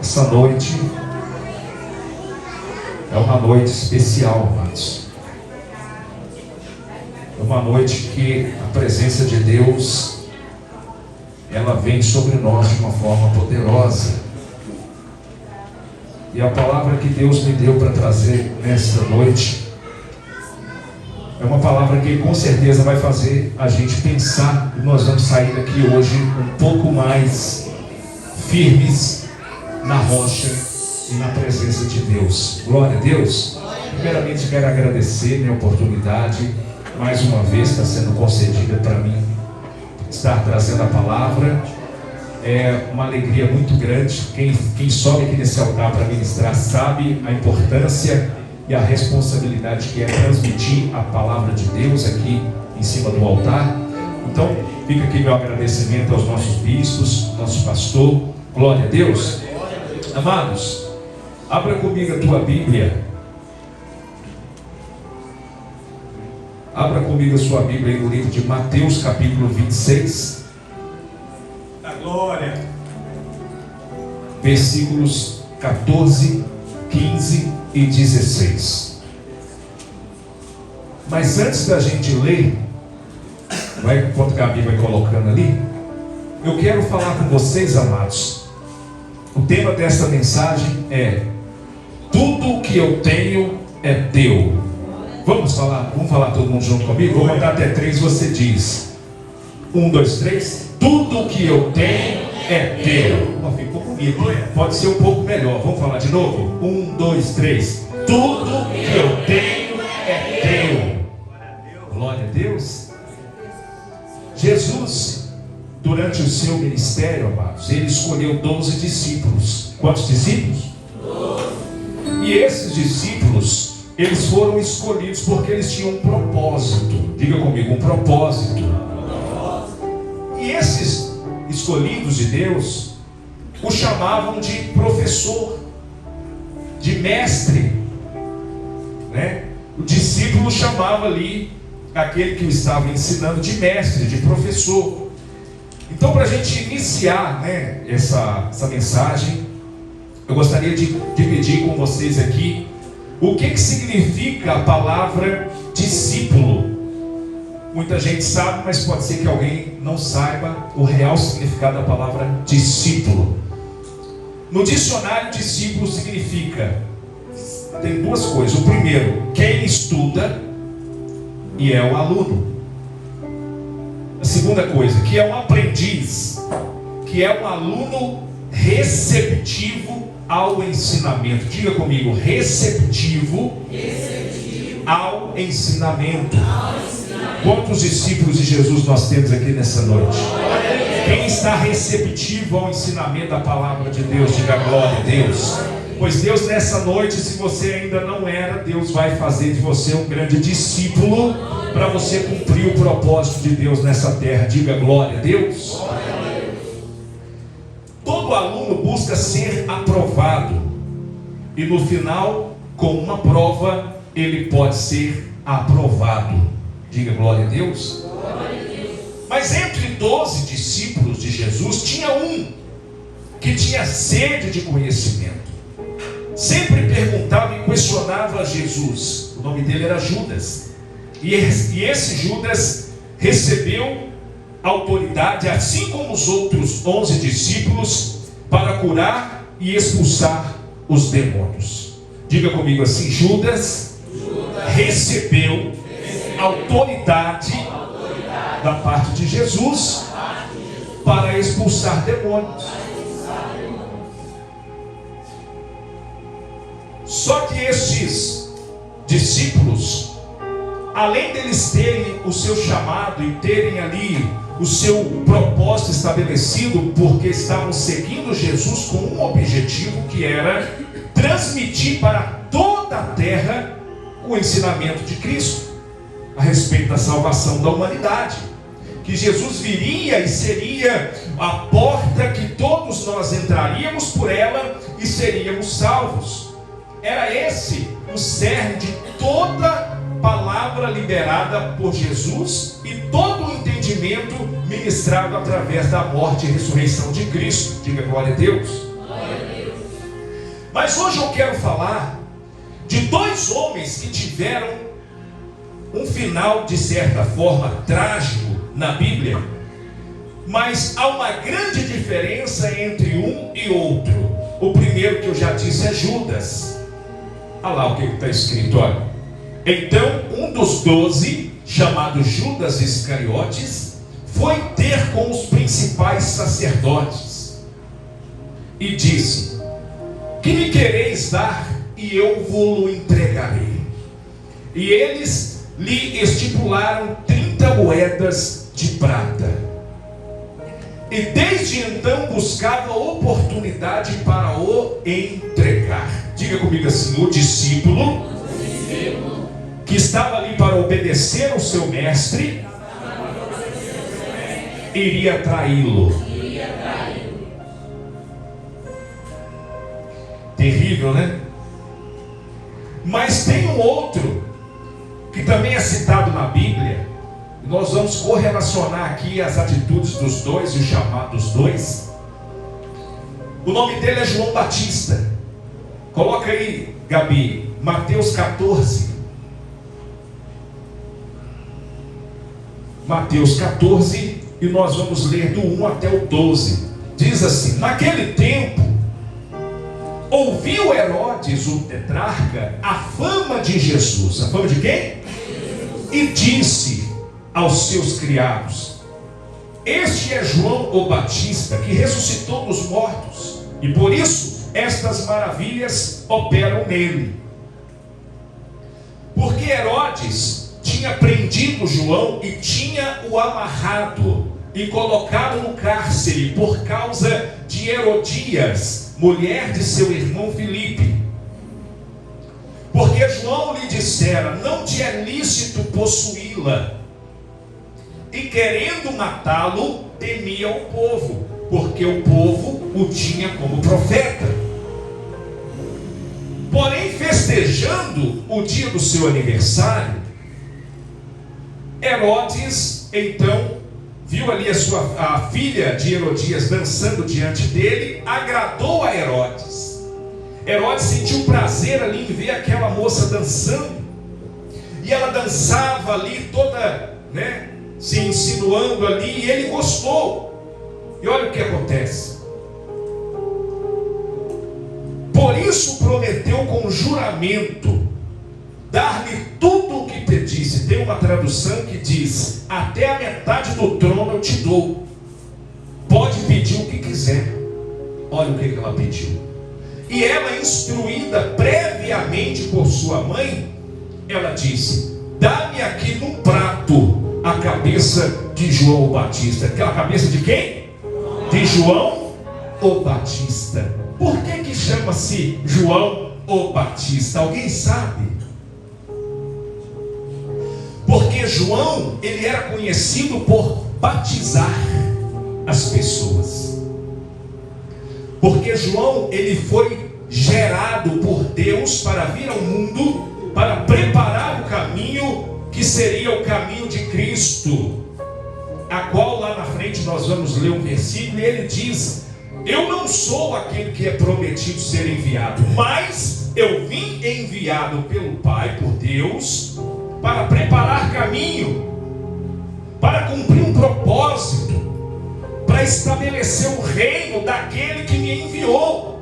Essa noite é uma noite especial, amados. É uma noite que a presença de Deus, ela vem sobre nós de uma forma poderosa. E a palavra que Deus me deu para trazer nesta noite é uma palavra que com certeza vai fazer a gente pensar, e nós vamos sair daqui hoje um pouco mais firmes na rocha e na presença de Deus. Glória a Deus. Primeiramente quero agradecer minha oportunidade, mais uma vez está sendo concedida para mim estar trazendo a palavra. É uma alegria muito grande. Quem sobe aqui nesse altar para ministrar sabe a importância e a responsabilidade que é transmitir a palavra de Deus aqui em cima do altar. Então fica aqui meu agradecimento aos nossos bispos, nosso pastor. Glória a Deus. Amados, abra comigo a tua Bíblia. Abra comigo a sua Bíblia aí no livro de Mateus, capítulo 26. Da glória. Versículos 14, 15 e 16. Mas antes da gente ler, enquanto a Gabi vai colocando ali, eu quero falar com vocês, amados. O tema desta mensagem é: tudo o que eu tenho é teu. Vamos falar todo mundo junto comigo? Vou contar até 3, você diz 1, 2, 3. Tudo o que eu tenho é teu. Ficou bonito, pode ser um pouco melhor. Vamos falar de novo? 1, 2, 3. Tudo que eu tenho é teu. Glória a Deus. Jesus, durante o seu ministério, amados, ele escolheu 12 discípulos. Quantos discípulos? 12. E esses discípulos, eles foram escolhidos porque eles tinham um propósito. Diga comigo, um propósito. E esses escolhidos de Deus o chamavam de professor, de mestre, né? O discípulo chamava ali aquele que o estava ensinando de mestre, de professor. Então, para a gente iniciar, né, essa mensagem, eu gostaria de dividir com vocês aqui o que significa a palavra discípulo. Muita gente sabe, mas pode ser que alguém não saiba o real significado da palavra discípulo. No dicionário, discípulo significa, tem duas coisas. O primeiro, quem estuda, e é o aluno. A segunda coisa, que é um aprendiz, que é um aluno receptivo ao ensinamento. Diga comigo, receptivo ao ensinamento. Quantos discípulos de Jesus nós temos aqui nessa noite? Quem está receptivo ao ensinamento da palavra de Deus, diga glória a Deus. Pois Deus, nessa noite, se você ainda não era, Deus vai fazer de você um grande discípulo para você cumprir o propósito de Deus nessa terra. Diga glória a Deus. Todo aluno busca ser aprovado, e no final, com uma prova, ele pode ser aprovado. Diga glória a Deus. Mas entre 12 discípulos de Jesus, tinha um que tinha sede de conhecimento. Sempre perguntava e questionava a Jesus. O nome dele era Judas. E esse Judas recebeu autoridade, assim como os outros 11 discípulos, para curar e expulsar os demônios. Diga comigo assim: Judas recebeu autoridade da parte de Jesus para expulsar demônios. Só que estes discípulos, além deles terem o seu chamado e terem ali o seu propósito estabelecido, porque estavam seguindo Jesus com um objetivo, que era transmitir para toda a terra o ensinamento de Cristo a respeito da salvação da humanidade, que Jesus viria e seria a porta que todos nós entraríamos por ela e seríamos salvos. Era esse o cerne de toda palavra liberada por Jesus e todo o entendimento ministrado através da morte e ressurreição de Cristo. Diga glória a Deus. Glória a Deus. Mas hoje eu quero falar de dois homens que tiveram um final, de certa forma, trágico na Bíblia, mas há uma grande diferença entre um e outro. O primeiro que eu já disse é Judas. Olha lá o que está escrito, olha. Então, um dos 12, chamado Judas Iscariotes, foi ter com os principais sacerdotes e disse: que me quereis dar, e eu vou-lo entregarei. E eles lhe estipularam 30 moedas de prata. E desde então buscava oportunidade para o entregar. Diga comigo assim: o discípulo que estava ali para obedecer ao seu mestre iria traí-lo. Terrível, né? Mas tem um outro que também é citado na Bíblia. Nós vamos correlacionar aqui as atitudes dos dois e o chamado dos dois. O nome dele é João Batista. Coloca aí, Gabi, Mateus 14. Mateus 14, e nós vamos ler do 1 até o 12. Diz assim: naquele tempo, ouviu Herodes, o tetrarca, a fama de Jesus. A fama de quem? E disse aos seus criados: este é João o Batista, que ressuscitou dos mortos, e por isso estas maravilhas operam nele. Porque Herodes tinha prendido João e tinha o amarrado e colocado no cárcere por causa de Herodias, mulher de seu irmão Filipe. Porque João lhe dissera: não te é lícito possuí-la. E querendo matá-lo, temia o povo, porque o povo o tinha como profeta. Porém, festejando o dia do seu aniversário, Herodes então viu ali a filha de Herodias dançando diante dele, agradou a Herodes. Herodes sentiu prazer ali em ver aquela moça dançando, e ela dançava ali toda, se insinuando ali, e ele gostou. E olha o que acontece. Por isso prometeu com juramento dar-lhe tudo o que pedisse. Tem uma tradução que diz: até a metade do trono eu te dou, pode pedir o que quiser. Olha o que ela pediu. E ela, instruída previamente por sua mãe, ela disse: dá-me aqui num prato a cabeça de João o Batista. Aquela cabeça de quem? De João o Batista. Por que chama-se João o Batista? Alguém sabe? Porque João, ele era conhecido por batizar as pessoas. Porque João, ele foi gerado por Deus para vir ao mundo, para preparar o caminho que seria o caminho de Cristo, a qual lá na frente nós vamos ler um versículo, e ele diz: eu não sou aquele que é prometido ser enviado, mas eu vim enviado pelo Pai, por Deus, para preparar caminho, para cumprir um propósito, para estabelecer o reino daquele que me enviou,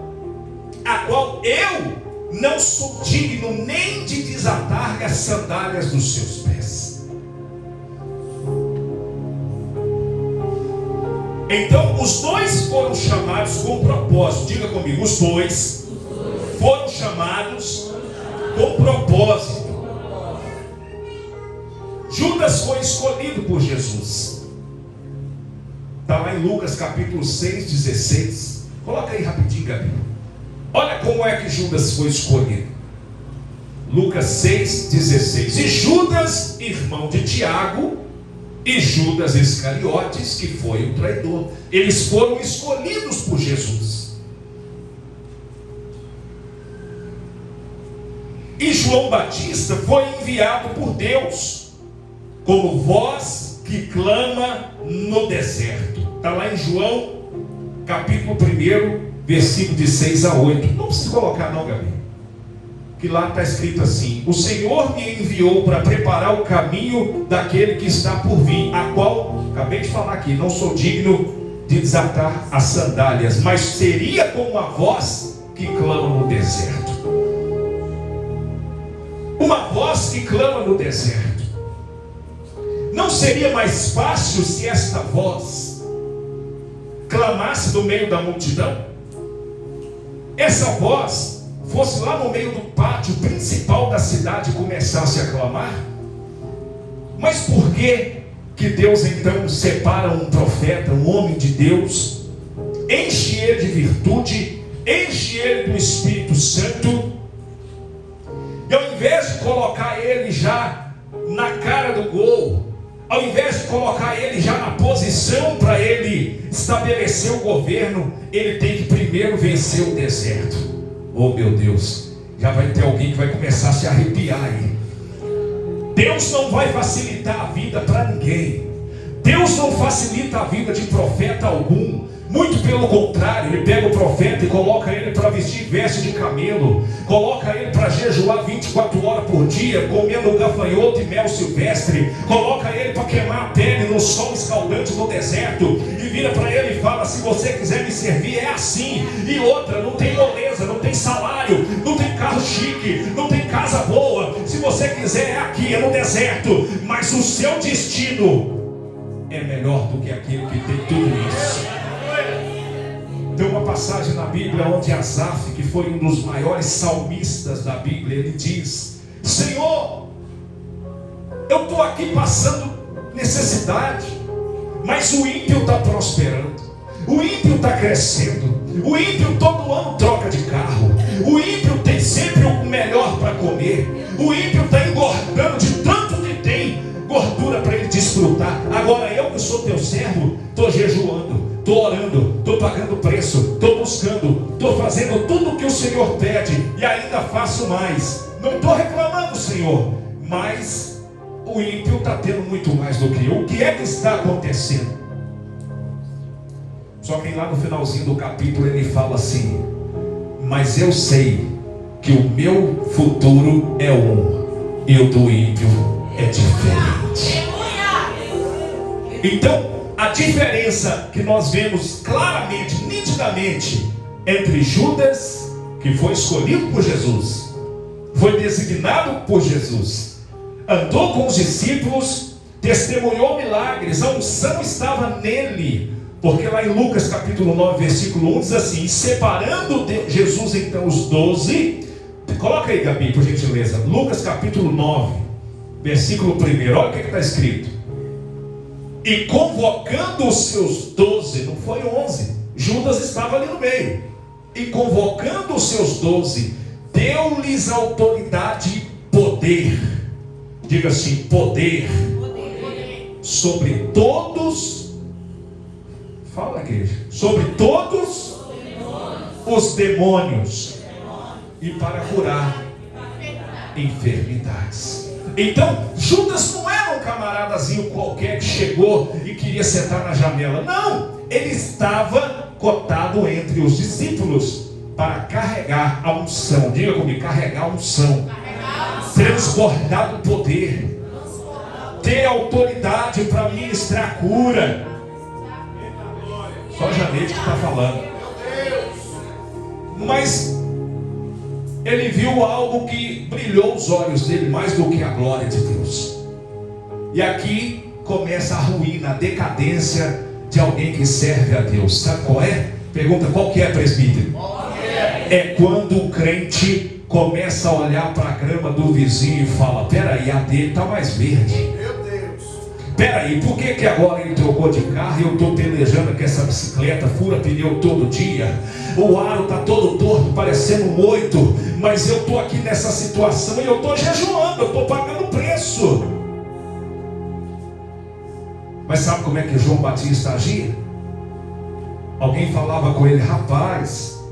a qual eu não sou digno nem de desatar as sandálias dos seus pés. Então os dois foram chamados com propósito. Diga comigo: os dois foram chamados com propósito. Judas foi escolhido por Jesus. Está lá em Lucas capítulo 6, 16. Coloca aí rapidinho, Gabi. Olha como é que Judas foi escolhido. Lucas 6, 16. E Judas, irmão de Tiago, e Judas Iscariotes, que foi o traidor. Eles foram escolhidos por Jesus. E João Batista foi enviado por Deus como voz que clama no deserto. Está lá em João capítulo 1, versículo de 6 a 8. Não precisa colocar não, Gabi. Que lá está escrito assim: o Senhor me enviou para preparar o caminho daquele que está por vir, a qual, acabei de falar aqui, não sou digno de desatar as sandálias, mas seria como uma voz que clama no deserto. Uma voz que clama no deserto. Não seria mais fácil se esta voz clamasse do meio da multidão? Essa voz fosse lá no meio do pátio principal da cidade e começasse a clamar? Mas por que Deus então separa um profeta, um homem de Deus, enche ele de virtude, enche ele do Espírito Santo, e ao invés de colocar ele já na cara do gol, ao invés de colocar ele já na posição para ele estabelecer o governo, ele tem que primeiro vencer o deserto. Oh meu Deus, já vai ter alguém que vai começar a se arrepiar aí. Deus não vai facilitar a vida para ninguém. Deus não facilita a vida de profeta algum. Muito pelo contrário, ele pega o profeta e coloca ele para vestir veste de camelo, coloca ele para jejuar 24 horas por dia, comendo gafanhoto e mel silvestre, coloca ele para queimar a pele no sol escaldante do deserto, e vira para ele e fala: se você quiser me servir é assim. E outra, não tem moleza, não tem salário, não tem carro chique, não tem casa boa. Se você quiser é aqui, é no deserto, mas o seu destino é melhor do que aquele que tem tudo isso. Tem uma passagem na Bíblia onde Asaf, que foi um dos maiores salmistas da Bíblia, ele diz: Senhor, eu estou aqui passando necessidade, mas o ímpio está prosperando, o ímpio está crescendo, o ímpio todo ano troca de carro, o ímpio tem sempre o melhor para comer, o ímpio está engordando de tanto que tem gordura para ele desfrutar. Agora eu que sou teu servo, estou jejuando, estou orando, estou pagando preço, estou buscando, estou fazendo tudo o que o Senhor pede e ainda faço mais. Não estou reclamando, Senhor, mas o ímpio está tendo muito mais do que eu. O que é que está acontecendo? Só que lá no finalzinho do capítulo ele fala assim: mas eu sei que o meu futuro é um e o do ímpio é diferente. Então, a diferença que nós vemos claramente, nitidamente, entre Judas, que foi escolhido por Jesus, foi designado por Jesus, andou com os discípulos, testemunhou milagres, a unção estava nele, porque lá em Lucas capítulo 9, versículo 1 diz assim: separando Jesus então os 12, coloca aí, Gabi, por gentileza, Lucas capítulo 9, versículo 1, olha o que está escrito: e convocando os seus 12, não foi 11, Judas estava ali no meio, e convocando os seus 12, deu-lhes autoridade e poder, diga assim, poder, sobre todos, fala igreja, sobre todos os demônios, e para curar enfermidades. Então, Judas não era um camaradazinho qualquer que chegou e queria sentar na janela. Não, ele estava cotado entre os discípulos para carregar a unção. Diga comigo, carregar a unção. Transbordar o poder. Ter autoridade para ministrar cura. Só Janete que está falando. Mas ele viu algo que brilhou os olhos dele mais do que a glória de Deus. E aqui começa a ruína, a decadência de alguém que serve a Deus. Sabe qual é? Pergunta, qual que é, presbítero? É quando o crente começa a olhar para a grama do vizinho e fala: peraí, a dele está mais verde. Peraí, por que agora ele trocou de carro e eu estou pelejando com essa bicicleta, fura pneu todo dia, o aro está todo torto, parecendo moito, mas eu estou aqui nessa situação e eu estou jejuando, eu estou pagando preço. Mas sabe como é que João Batista agia? Alguém falava com ele: rapaz,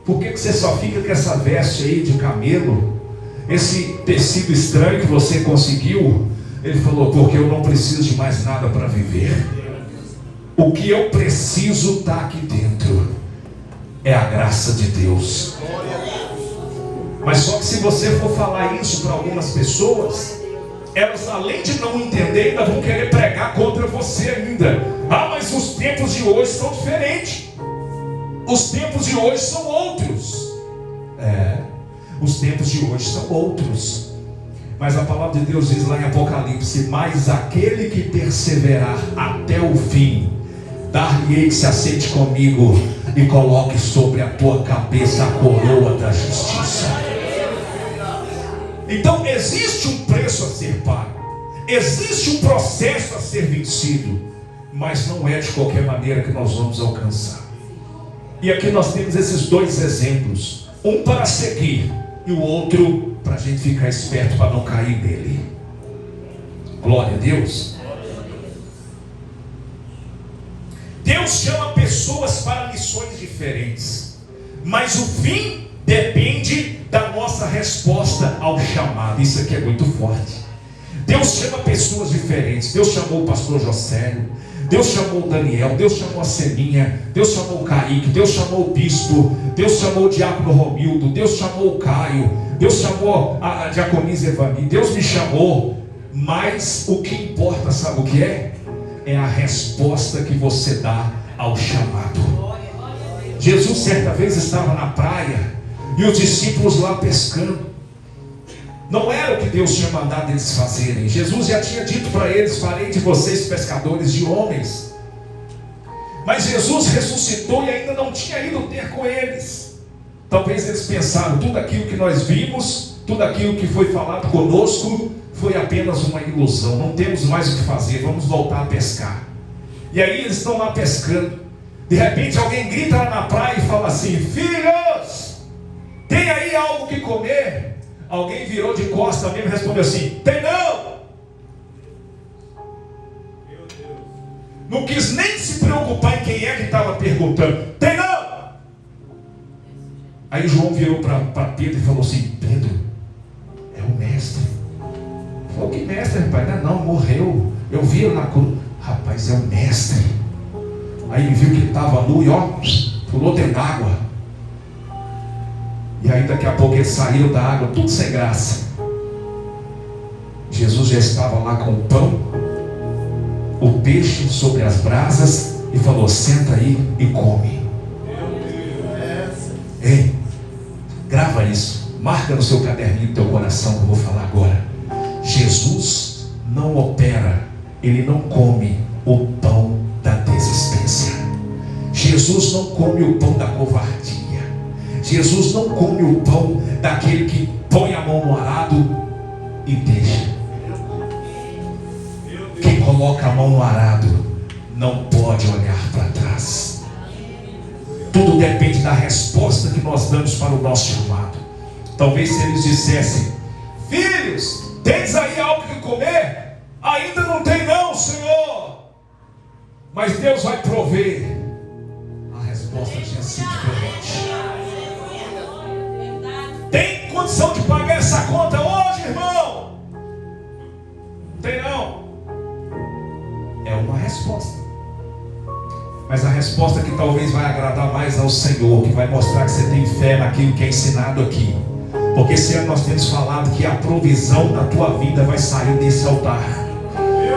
por que você só fica com essa veste aí de camelo, esse tecido estranho que você conseguiu? Ele falou: porque eu não preciso de mais nada para viver. O que eu preciso está aqui dentro. é a graça de Deus. Mas só que se você for falar isso para algumas pessoas, elas, além de não entender, ainda vão querer pregar contra você ainda. Ah, mas os tempos de hoje são diferentes. Os tempos de hoje são outros. Os tempos de hoje são outros. Mas a palavra de Deus diz lá em Apocalipse: mas aquele que perseverar até o fim, dar-lhe-ei que se assente comigo e coloque sobre a tua cabeça a coroa da justiça. Então existe um preço a ser pago, existe um processo a ser vencido, mas não é de qualquer maneira que nós vamos alcançar. E aqui nós temos esses dois exemplos, um para seguir e o outro para a gente ficar esperto para não cair nele. Glória a Deus. Deus chama pessoas para missões diferentes, mas o fim depende da nossa resposta ao chamado. Isso aqui é muito forte. Deus chama pessoas diferentes. Deus chamou o pastor Josélio, Deus chamou o Daniel, Deus chamou a Seninha, Deus chamou o Kaique, Deus chamou o bispo, Deus chamou o diácono Romildo, Deus chamou o Caio, Deus chamou a diaconisa Evani, Deus me chamou. Mas o que importa, sabe o que é? É a resposta que você dá ao chamado. Jesus certa vez estava na praia e os discípulos lá pescando. Não era o que Deus tinha mandado eles fazerem. Jesus já tinha dito para eles: farei de vocês pescadores de homens. Mas Jesus ressuscitou e ainda não tinha ido ter com eles. Talvez eles pensaram: tudo aquilo que nós vimos, tudo aquilo que foi falado conosco foi apenas uma ilusão, não temos mais o que fazer, vamos voltar a pescar. E aí eles estão lá pescando. De repente alguém grita lá na praia e fala assim: filhos, tem aí algo que comer? Alguém virou de costa mesmo e respondeu assim: tem não. Não quis nem se preocupar em quem é que estava perguntando: tem não. Aí João virou para Pedro e falou assim: Pedro, é o mestre. Falou: que mestre, rapaz? Não, morreu, eu vi ele na cruz. Rapaz, é o mestre. Aí ele viu que ele estava nu e pulou dentro d'água. E aí daqui a pouco ele saiu da água, tudo sem graça. Jesus já estava lá com o pão, o peixe sobre as brasas, e falou: senta aí e come. Ei, grava isso, marca no seu caderninho do teu coração que eu vou falar agora. Jesus não opera, ele não come o pão da desistência. Jesus não come o pão da covardia. Jesus não come o pão daquele que põe a mão no arado e deixa. Quem coloca a mão no arado não pode olhar para trás. Tudo depende da resposta que nós damos para o nosso chamado. Talvez se eles dissessem: filhos, tens aí algo que comer? Ainda não tem não, Senhor. Mas Deus vai prover. A resposta tinha sido diferente. Tem condição de pagar essa conta hoje, irmão? Não tem não. É uma resposta. Mas a resposta que talvez vai agradar mais ao Senhor, que vai mostrar que você tem fé naquilo que é ensinado aqui. Porque esse ano nós temos falado que a provisão da tua vida vai sair desse altar.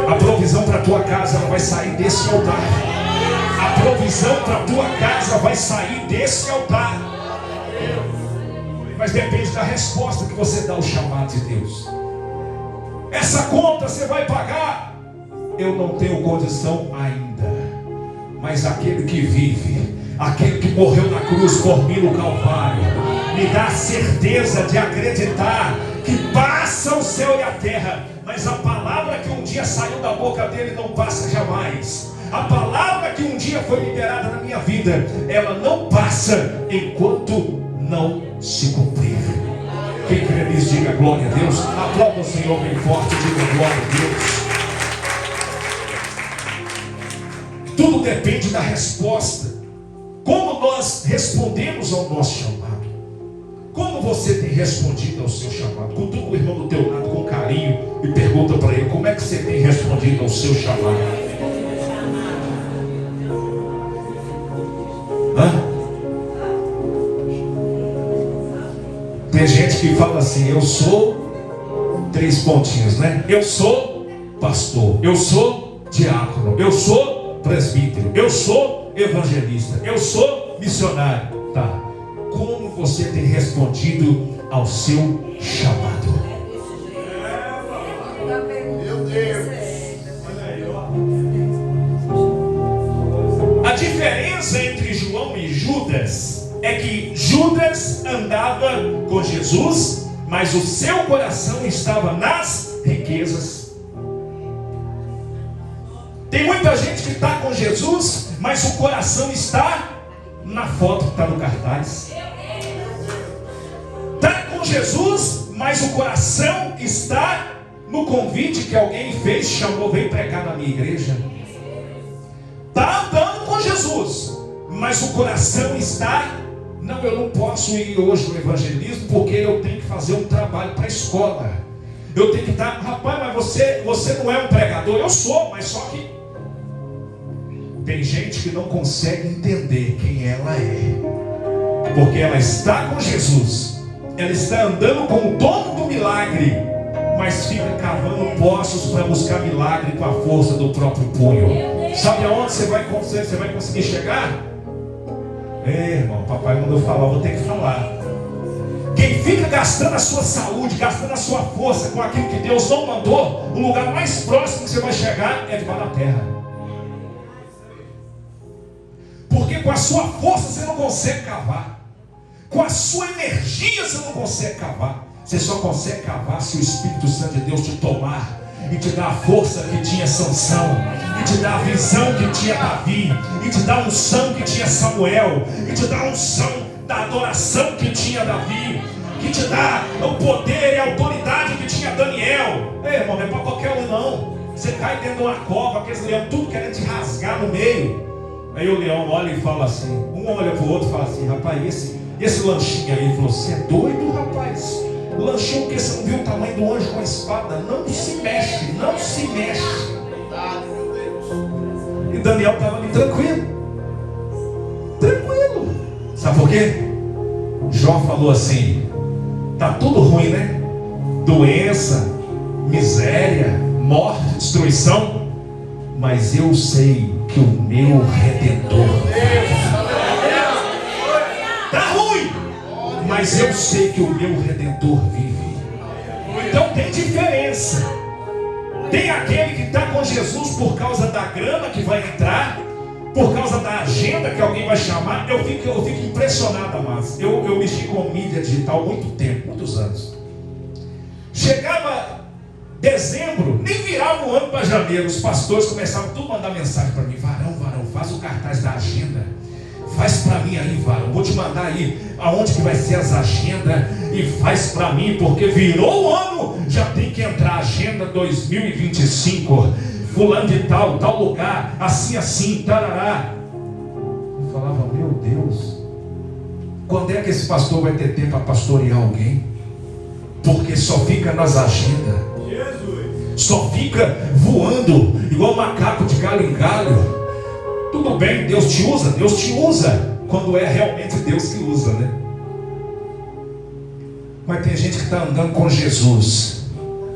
A provisão para a tua casa vai sair desse altar. A provisão para a tua casa vai sair desse altar. Mas depende da resposta que você dá ao chamado de Deus. Essa conta você vai pagar? Eu não tenho condição ainda. Mas aquele que vive, aquele que morreu na cruz por mim no Calvário, me dá a certeza de acreditar que passa o céu e a terra, mas a palavra que um dia saiu da boca dele não passa jamais. A palavra que um dia foi liberada na minha vida, ela não passa enquanto não se cumprir. Quem crê nisso, diga glória a Deus. Aplauda o Senhor bem forte, diga glória a Deus. Tudo depende da resposta. Como nós respondemos ao nosso chamado. Como você tem respondido ao seu chamado? Cutuca o irmão do teu lado com carinho e pergunta para ele: como é que você tem respondido ao seu chamado? Tem gente que fala assim: eu sou 3 pontinhos, né? Eu sou pastor, eu sou diácono, eu sou presbítero, eu sou evangelista, eu sou missionário. Tá? Como você tem respondido ao seu chamado? Meu Deus. A diferença entre João e Judas é que Judas andava com Jesus, mas o seu coração estava nas riquezas. Tem muita gente que está com Jesus, mas o coração está na foto que está no cartaz. Está com Jesus, mas o coração está no convite que alguém fez, chamou, vem pregar na minha igreja. Está andando com Jesus, mas o coração está: não, eu não posso ir hoje no evangelismo porque eu tenho que fazer um trabalho para a escola. Eu tenho que estar. Rapaz, mas você não é um pregador. Eu sou, mas só que tem gente que não consegue entender quem ela é, porque ela está com Jesus, ela está andando com o dono do milagre, mas fica cavando poços para buscar milagre com a força do próprio punho. Sabe aonde você vai conseguir chegar? Irmão, papai mandou falar, eu vou ter que falar. Quem fica gastando a sua saúde, gastando a sua força com aquilo que Deus não mandou, o lugar mais próximo que você vai chegar é debaixo da terra. Porque com a sua força você não consegue cavar, com a sua energia você não consegue cavar. Você só consegue cavar se o Espírito Santo de Deus te tomar e te dar a força que tinha Sansão, e te dar a visão que tinha Davi, e te dar a unção que tinha Samuel, e te dar a unção da adoração que tinha Davi, que te dá o poder e a autoridade que tinha Daniel. Ei, irmão, não é para qualquer um não. Você cai dentro de uma cova, aqueles leões tudo querendo te rasgar no meio. Aí o leão olha e fala assim, um olha para o outro e fala assim: rapaz, esse lanchinho aí. Ele falou: você é doido, rapaz? O lanchinho, porque você não viu o tamanho do anjo com a espada? Não se mexe, não se mexe. E Daniel estava ali tranquilo. Tranquilo. Sabe por quê? Jó falou assim: tá tudo ruim, né? Doença, miséria, morte, destruição. Mas eu sei que o meu Redentor. Tá ruim, mas eu sei que o meu Redentor vive. Então tem diferença. Tem aquele que está com Jesus por causa da grana que vai entrar, por causa da agenda que alguém vai chamar. Eu fico impressionado, amados. Eu mexi com mídia digital há muito tempo, muitos anos. Chegava dezembro, nem virava o ano para janeiro, os pastores começavam tudo a mandar mensagem para mim: varão, faz o cartaz da agenda, faz para mim aí, varão, vou te mandar aí aonde que vai ser as agendas, e faz para mim, porque virou o ano, já tem que entrar a agenda 2025, fulano de tal lugar, assim, tarará. Eu falava: meu Deus, quando é que esse pastor vai ter tempo para pastorear alguém? Porque só fica nas agendas, só fica voando igual macaco de galho em galho. Tudo bem, Deus te usa quando é realmente Deus que usa, né? Mas tem gente que está andando com Jesus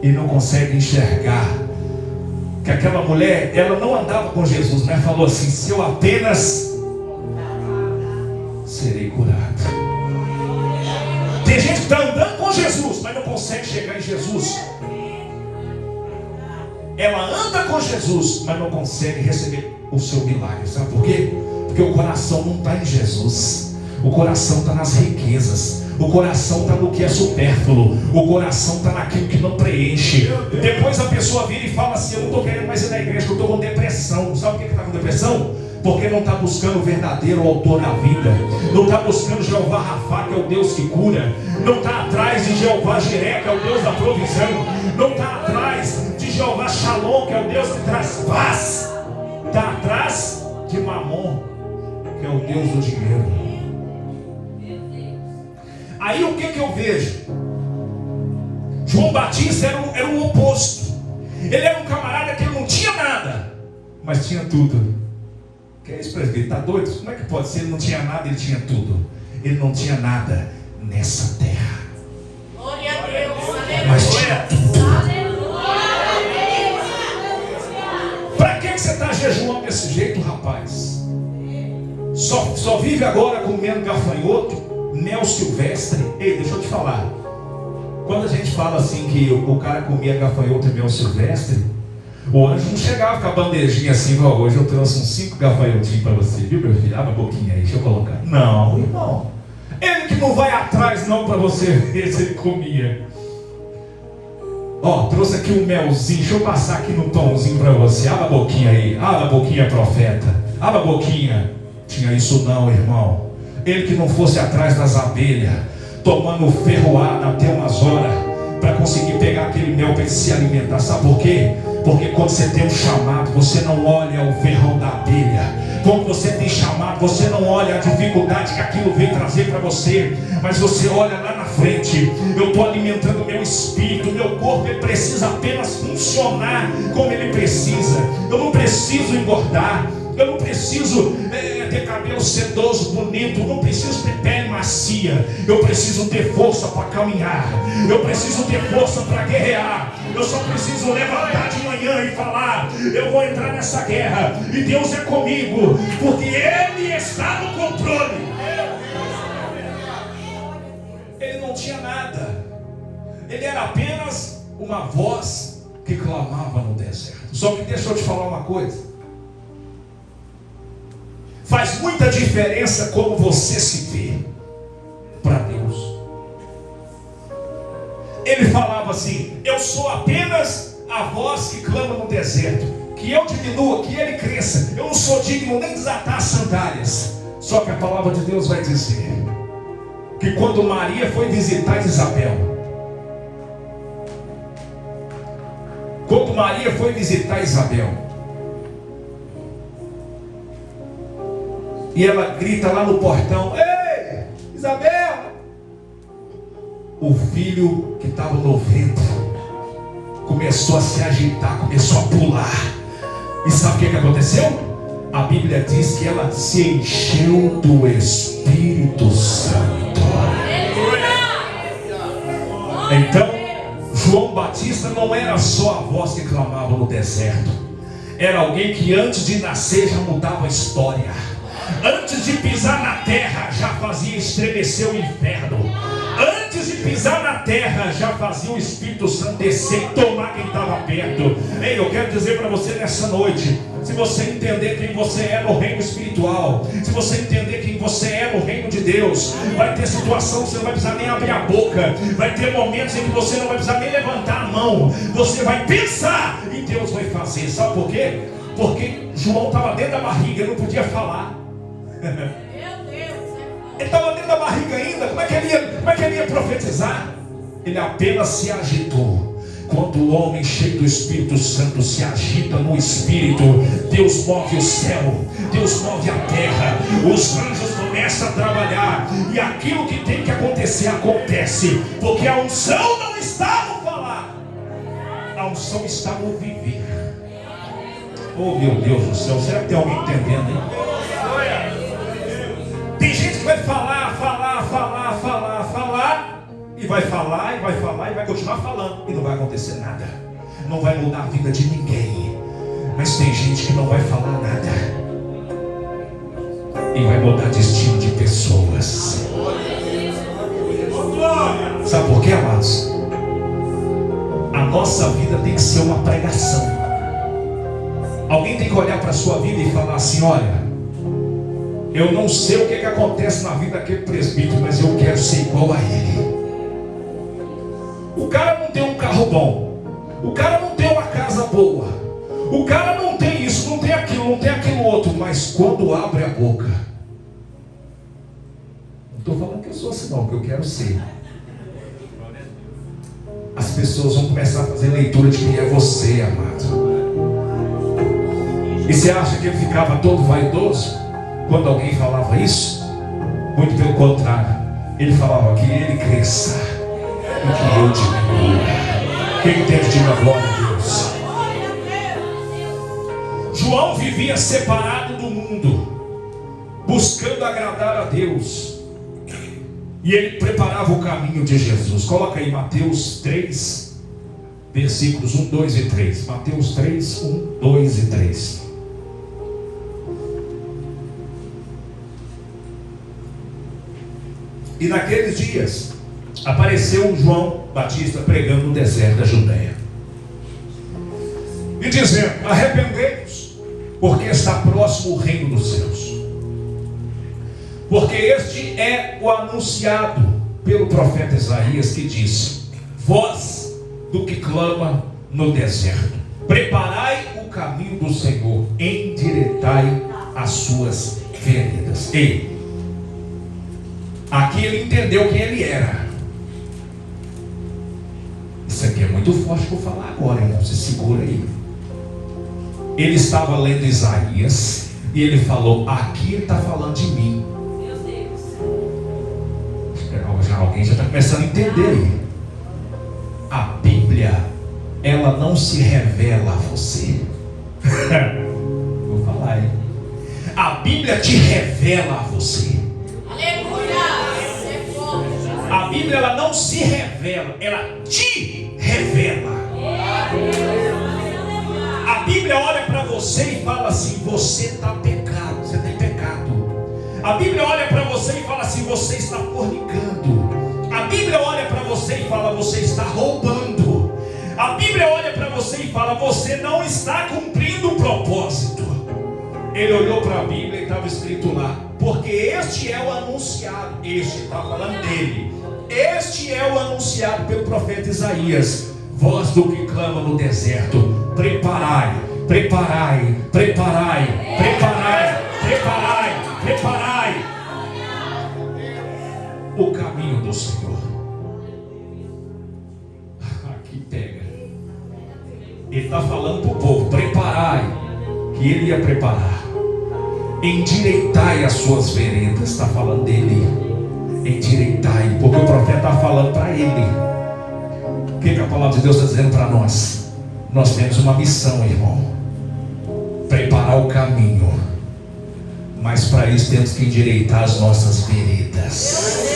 e não consegue enxergar que aquela mulher, ela não andava com Jesus, mas falou assim: se eu apenas serei curado. Tem gente que está andando com Jesus, mas não consegue chegar em Jesus. Ela anda com Jesus, mas não consegue receber o seu milagre. Sabe por quê? Porque o coração não está em Jesus. O coração está nas riquezas. O coração está no que é supérfluo. O coração está naquilo que não preenche. Depois a pessoa vira e fala assim: eu não estou querendo mais ir na igreja, eu estou com depressão. Sabe por que está com depressão? Porque não está buscando o verdadeiro autor da vida. Não está buscando Jeová Rafá, que é o Deus que cura. Não está atrás de Jeová Jiré, que é o Deus da provisão. Não está atrás de Jeová Shalom, que é o Deus que traz paz. Está atrás de Mamon, que é o Deus do dinheiro. Aí o que eu vejo? João Batista era o oposto. Ele era um camarada que ele não tinha nada, mas tinha tudo. Que é isso, presbítero? Está doido? Como é que pode ser? Ele não tinha nada, ele tinha tudo. Ele não tinha nada nessa terra. só vive agora comendo gafanhoto, mel silvestre. Ei, deixa eu te falar. Quando a gente fala assim que o cara comia gafanhoto e mel silvestre, o anjo não chegava com a bandejinha assim, igual hoje eu trouxe uns 5 gafanhotinhos para você, viu, meu filho? Abre a boquinha aí, deixa eu colocar. Não, irmão. Ele que não vai atrás não para você ver se ele comia. Ó, trouxe aqui um melzinho, deixa eu passar aqui no tomzinho para você. Abre a boquinha aí, abre a boquinha, profeta. Abre a boquinha. Tinha isso não, irmão. Ele que não fosse atrás das abelhas, tomando ferroada até umas horas, para conseguir pegar aquele mel para ele se alimentar. Sabe por quê? Porque quando você tem um chamado, você não olha o ferrão da abelha. Quando você tem chamado, você não olha a dificuldade que aquilo vem trazer para você, mas você olha lá na frente. Eu estou alimentando o meu espírito, meu corpo ele precisa apenas funcionar como ele precisa. Eu não preciso engordar, eu não preciso ter cabelo sedoso, bonito, eu não preciso ter pele macia. Eu preciso ter força para caminhar, eu preciso ter força para guerrear. Eu só preciso levantar de manhã e falar: eu vou entrar nessa guerra e Deus é comigo, porque Ele está no controle. Ele não tinha nada, ele era apenas uma voz que clamava no deserto. Só que deixa eu te falar uma coisa. Faz muita diferença como você se vê para Deus. Ele falava assim: eu sou apenas a voz que clama no deserto. Que eu diminua, que ele cresça. Eu não sou digno nem de desatar as sandálias. Só que a palavra de Deus vai dizer que quando Maria foi visitar Isabel, e ela grita lá no portão: ei, Isabel! O filho que estava no ventre começou a se agitar, começou a pular. E sabe o que aconteceu? A Bíblia diz que ela se encheu do Espírito Santo. Então, João Batista não era só a voz que clamava no deserto. Era alguém que antes de nascer já mudava a história. Antes de pisar na terra já fazia estremecer o inferno. Antes de pisar na terra já fazia o Espírito Santo descer e tomar quem estava perto. Ei, eu quero dizer para você nessa noite: se você entender quem você é no reino espiritual, se você entender quem você é no reino de Deus, vai ter situação que você não vai precisar nem abrir a boca. Vai ter momentos em que você não vai precisar nem levantar a mão. Você vai pensar e Deus vai fazer. Sabe por quê? Porque João estava dentro da barriga, ele não podia falar. Ele estava dentro da barriga ainda. Como é que ele ia profetizar? Ele apenas se agitou. Quando o homem cheio do Espírito Santo se agita no Espírito, Deus move o céu, Deus move a terra, os anjos começam a trabalhar, e aquilo que tem que acontecer, acontece, porque a unção não está no falar, a unção está no viver. Oh meu Deus do céu, será que tem alguém entendendo, hein? Tem gente que vai falar, e vai falar, e vai continuar falando, e não vai acontecer nada. Não vai mudar a vida de ninguém. Mas tem gente que não vai falar nada e vai mudar destino de pessoas. Sabe por quê, amados? A nossa vida tem que ser uma pregação. Alguém tem que olhar para a sua vida e falar assim: olha, eu não sei o que acontece na vida daquele presbítero, mas eu quero ser igual a ele. O cara não tem um carro bom, o cara não tem uma casa boa, o cara não tem isso, não tem aquilo outro, mas quando abre a boca, não estou falando que eu sou assim não, que eu quero ser. As pessoas vão começar a fazer leitura de quem é você, amado. E você acha que ele ficava todo vaidoso quando alguém falava isso? Muito pelo contrário, ele falava que ele cresça e que eu diminua. Quem entende, diga glória a Deus. João vivia separado do mundo, buscando agradar a Deus, e ele preparava o caminho de Jesus. Coloca aí Mateus 3, versículos 1, 2 e 3. Mateus 3, 1, 2 e 3. E naqueles dias apareceu João Batista pregando no deserto da Judeia e dizendo: arrependei-vos, porque está próximo o reino dos céus. Porque este é o anunciado pelo profeta Isaías, que disse: voz do que clama no deserto, preparai o caminho do Senhor, endireitai as suas veredas. Ei, aqui ele entendeu quem ele era. Isso aqui é muito forte para eu falar agora, irmão. Se segura aí. Ele estava lendo Isaías e ele falou: aqui ele está falando de mim. Meu Deus. Alguém já está começando a entender aí. A Bíblia, ela não se revela a você. Vou falar, hein? A Bíblia te revela a você. A Bíblia, ela não se revela, ela te revela. A Bíblia olha para você e fala assim: você está pecado, você tem pecado. A Bíblia olha para você e fala assim: você está fornicando. A Bíblia olha para você e fala: você está roubando. A Bíblia olha para você e fala: você não está cumprindo o propósito. Ele olhou para a Bíblia e estava escrito lá: porque este é o anunciado. Este está falando dele. Este é o anunciado pelo profeta Isaías, voz do que clama no deserto: preparai, preparai, preparai, preparai, preparai, preparai o caminho do Senhor. Aqui pega. Ele está falando para o povo: preparai, que ele ia preparar. Endireitai as suas veredas. Está falando dele. Endireitai, porque o profeta está falando para ele. O que a palavra de Deus está dizendo para nós? Nós temos uma missão, irmão: preparar o caminho. Mas para isso temos que endireitar as nossas veredas.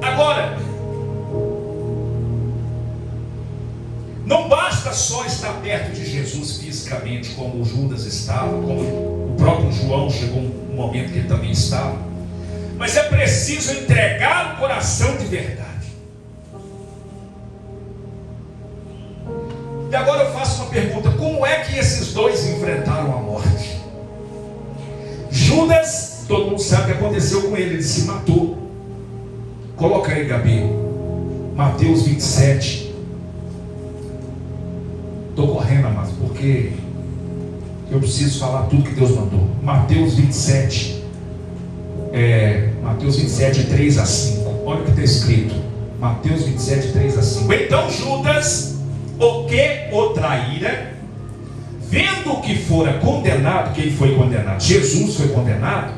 Agora, não basta só estar perto de Jesus fisicamente, como o Judas estava, como o próprio João chegou um momento que ele também estava, mas é preciso entregar o coração de verdade. E agora eu faço uma pergunta: como é que esses dois enfrentaram a morte? Judas, todo mundo sabe o que aconteceu com ele, ele se matou. Coloca aí, Gabi, Mateus 27. Estou correndo, amados, porque eu preciso falar tudo que Deus mandou. Mateus 27, Mateus 27, 3 a 5. Olha o que está escrito. Mateus 27, 3 a 5. Então Judas, o que o traíra, vendo que fora condenado, quem foi condenado? Jesus foi condenado.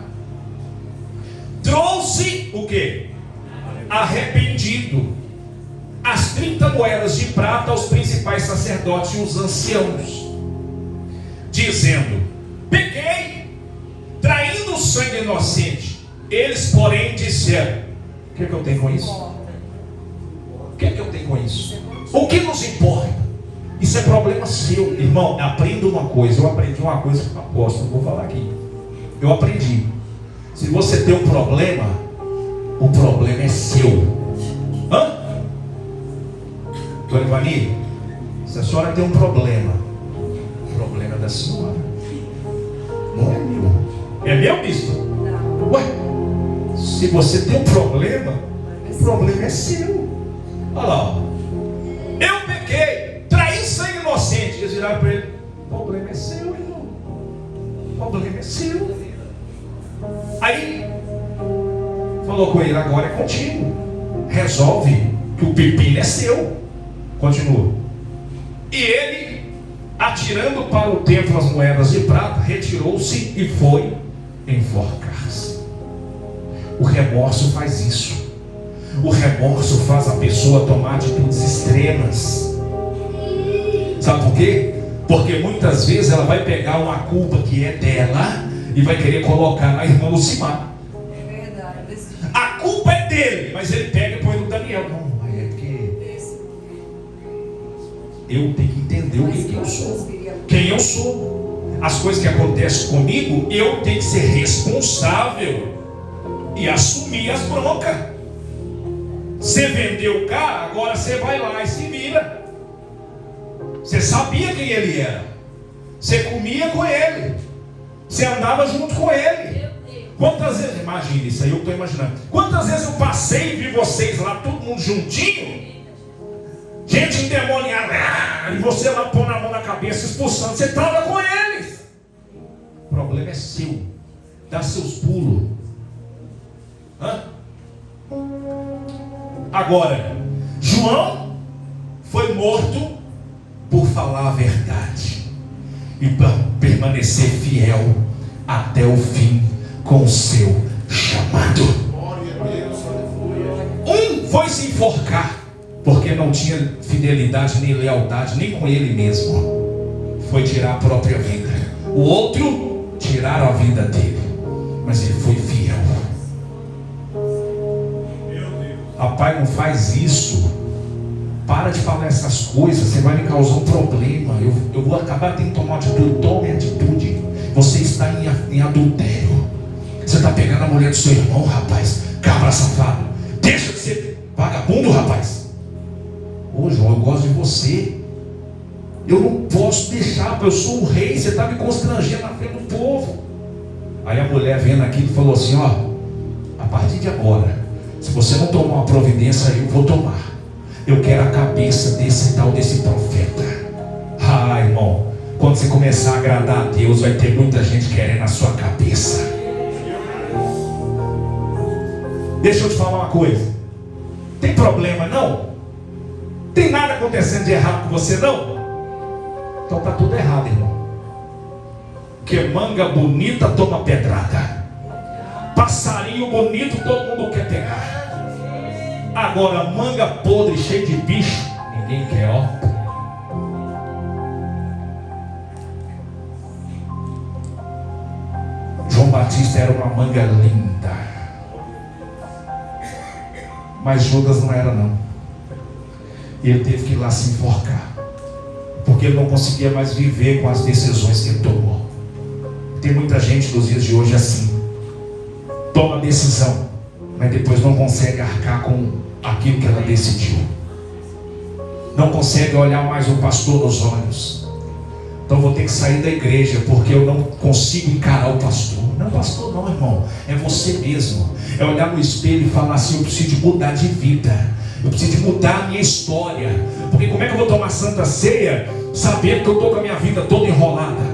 Trouxe o que? Arrependido as 30 moedas de prata aos principais sacerdotes e os anciãos, dizendo: pequei, traindo o sangue inocente. Eles, porém, disseram: o que é que eu tenho com isso? O que é que eu tenho com isso? O que nos importa? Isso é problema seu, irmão. Aprenda uma coisa. Eu aprendi uma coisa com o apóstolo, vou falar aqui. Eu aprendi: se você tem um problema, o problema é seu. Hã? Dona Ivani, se a senhora tem um problema, o problema é da senhora, não é meu. É meu, bispo? Ué, se você tem um problema, o problema é seu. Olha lá, ó. Eu pequei, traí sangue inocente. Eles viraram para ele: o problema é seu, irmão. O problema é seu. Aí falou com ele: agora é contigo. Resolve, que o pepino é seu. Continua. E ele, atirando para o templo as moedas de prata, retirou-se e foi enforcar-se. O remorso faz isso. O remorso faz a pessoa tomar atitudes extremas. Sabe por quê? Porque muitas vezes ela vai pegar uma culpa que é dela e vai querer colocar na irmã Lucimar. É verdade. A culpa é dele, mas ele pega e põe no Daniel. Não, é porque eu tenho que entender o que eu sou, quem eu sou. As coisas que acontecem comigo, eu tenho que ser responsável e assumir as broncas. Você vendeu o cara, agora você vai lá e se vira. Você sabia quem ele era, você comia com ele, você andava junto com ele. Quantas vezes, imagina isso aí, eu estou imaginando. Quantas vezes eu passei e vi vocês lá, todo mundo juntinho, gente endemoniada, e você lá pondo a mão na cabeça, expulsando. Você estava com eles. O problema é seu. Dá seus pulos. Agora, João foi morto por falar a verdade e para permanecer fiel até o fim com o seu chamado. Um foi se enforcar porque não tinha fidelidade nem lealdade nem com ele mesmo, foi tirar a própria vida. O outro tiraram a vida dele, mas ele foi fiel. Papai, não faz isso. Para de falar essas coisas, você vai me causar um problema. Eu vou acabar tendo que tomar atitude. Tome atitude. Você está em adultério. Você está pegando a mulher do seu irmão, rapaz. Cabra safado. Deixa de ser vagabundo, rapaz. Ô João, eu gosto de você. Eu não posso deixar, eu sou o rei. Você está me constrangendo na frente do povo. Aí a mulher vendo aquilo falou assim: ó, a partir de agora, se você não tomar uma providência, eu vou tomar. Eu quero a cabeça desse tal, desse profeta. Ah, irmão, quando você começar a agradar a Deus, vai ter muita gente querendo a sua cabeça. Deixa eu te falar uma coisa. Tem problema não? Tem nada acontecendo de errado com você não? Então tá tudo errado, irmão. Porque manga bonita toma pedrada. Passarinho bonito todo mundo quer pegar. Agora manga podre, cheia de bicho, ninguém quer, ó. João Batista era uma manga linda, mas Judas não era não. E ele teve que ir lá se enforcar, porque ele não conseguia mais viver com as decisões que ele tomou. Tem muita gente nos dias de hoje assim, toma decisão, mas depois não consegue arcar com aquilo que ela decidiu. Não consegue olhar mais o pastor nos olhos. Então vou ter que sair da igreja porque eu não consigo encarar o pastor. Não, pastor não, irmão. É você mesmo. É olhar no espelho e falar assim: eu preciso de mudar de vida. Eu preciso de mudar a minha história. Porque como é que eu vou tomar santa ceia sabendo que eu estou com a minha vida toda enrolada?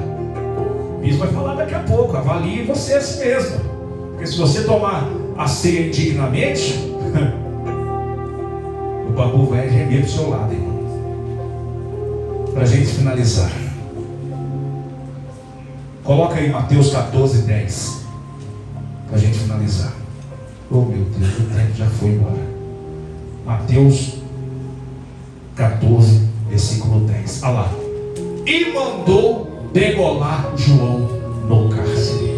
Isso vai falar daqui a pouco. Avalie você a si mesmo. Porque se você tomar a ceia indignamente, o bambu vai gemer do seu lado, irmão. Para a gente finalizar, coloca aí Mateus 14:10 para a gente finalizar. Oh meu Deus, o tempo já foi embora. Mateus 14, versículo 10. Olha lá. E mandou degolar João no cárcere.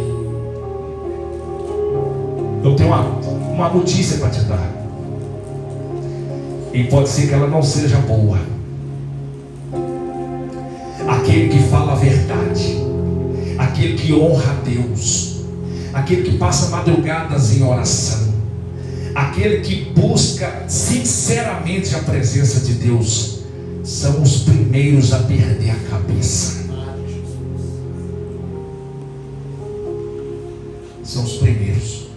Eu tenho uma notícia para te dar. E pode ser que ela não seja boa. Aquele que fala a verdade, aquele que honra a Deus, aquele que passa madrugadas em oração, aquele que busca sinceramente a presença de Deus, são os primeiros a perder a cabeça. São os primeiros.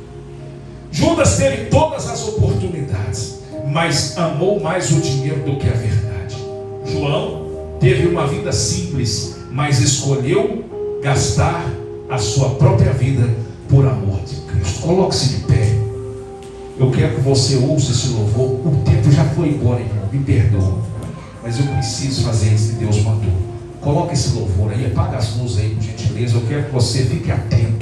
Judas teve todas as oportunidades, mas amou mais o dinheiro do que a verdade. João teve uma vida simples, mas escolheu gastar a sua própria vida por amor de Cristo. Coloque-se de pé. Eu quero que você ouça esse louvor. O tempo já foi embora, irmão, me perdoa, mas eu preciso fazer isso que Deus mandou. Coloque esse louvor aí, apaga as luzes aí, por gentileza. Eu quero que você fique atento.